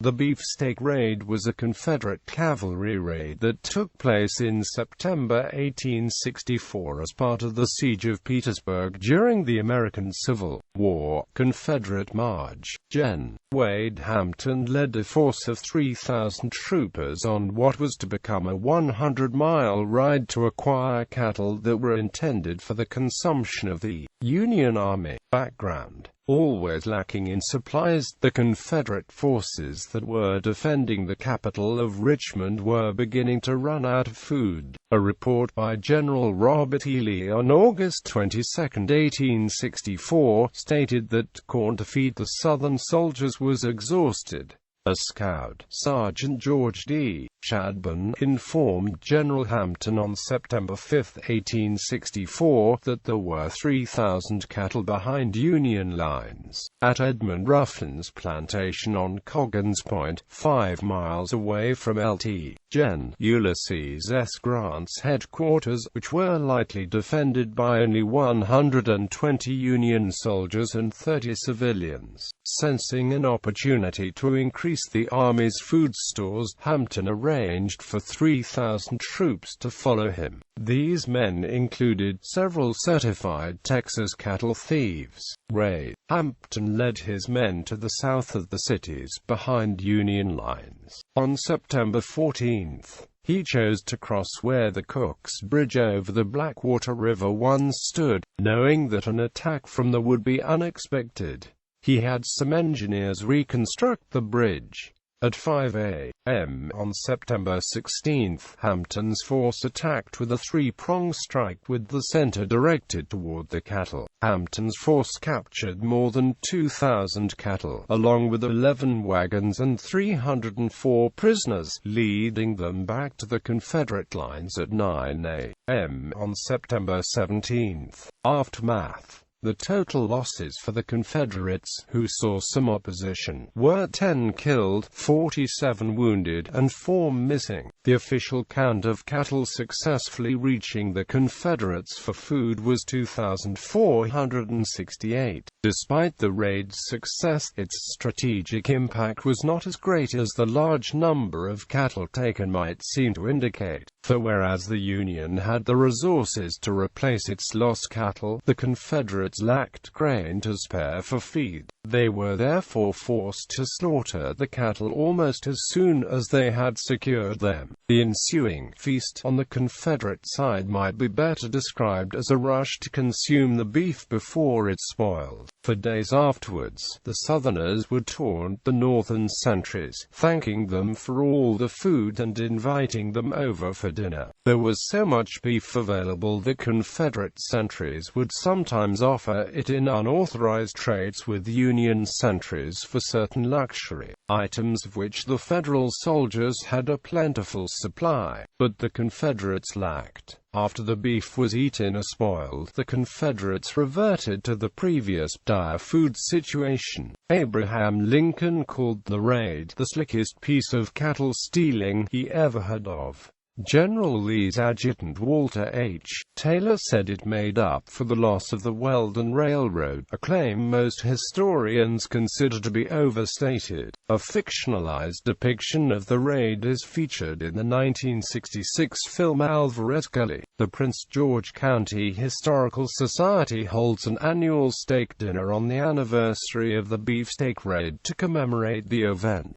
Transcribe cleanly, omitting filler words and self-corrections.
The Beefsteak Raid was a Confederate cavalry raid that took place in September 1864 as part of the Siege of Petersburg during the American Civil War. Confederate Maj.Gen.Wade Hampton led a force of 3,000 troopers on what was to become a 100-mile ride to acquire cattle that were intended for the consumption of the Union Army. Background: always lacking in supplies, the Confederate forces that were defending the capital of Richmond were beginning to run out of food. A report by General Robert E. Lee on August 22, 1864, stated that corn to feed the Southern soldiers was exhausted. A scout, Sergeant George D. Chadbourne, informed General Hampton on September 5, 1864, that there were 3,000 cattle behind Union lines at Edmund Rufflin's plantation on Coggan's Point, 5 miles away from Lt. Gen. Ulysses S. Grant's headquarters, which were lightly defended by only 120 Union soldiers and 30 civilians. Sensing an opportunity to increase the Army's food stores, Hampton arranged for 3,000 troops to follow him. These men included several certified Texas cattle thieves. Hampton led his men to the south of the cities behind Union lines. On September 14, he chose to cross where the Cook's Bridge over the Blackwater River once stood, knowing that an attack from there would be unexpected. He had some engineers reconstruct the bridge. At 5 a.m. on September 16, Hampton's force attacked with a three-pronged strike with the center directed toward the cattle. Hampton's force captured more than 2,000 cattle, along with 11 wagons and 304 prisoners, leading them back to the Confederate lines at 9 a.m. on September 17. Aftermath: the total losses for the Confederates, who saw some opposition, were 10 killed, 47 wounded, and 4 missing. The official count of cattle successfully reaching the Confederates for food was 2,468. Despite the raid's success, its strategic impact was not as great as the large number of cattle taken might seem to indicate. For whereas the Union had the resources to replace its lost cattle, the Confederates lacked grain to spare for feed. They were therefore forced to slaughter the cattle almost as soon as they had secured them. The ensuing feast on the Confederate side might be better described as a rush to consume the beef before it spoiled. For days afterwards, the Southerners would taunt the Northern sentries, thanking them for all the food and inviting them over for dinner. There was so much beef available that Confederate sentries would sometimes offer it in unauthorized trades with Union sentries for certain luxury items of which the Federal soldiers had a plentiful supply, but the Confederates lacked. After the beef was eaten or spoiled, the Confederates reverted to the previous dire food situation. Abraham Lincoln called the raid the slickest piece of cattle stealing he ever heard of. General Lee's adjutant Walter H. Taylor said it made up for the loss of the Weldon Railroad, a claim most historians consider to be overstated. A fictionalized depiction of the raid is featured in the 1966 film Alvarez Gully. The Prince George County Historical Society holds an annual steak dinner on the anniversary of the Beefsteak Raid to commemorate the event.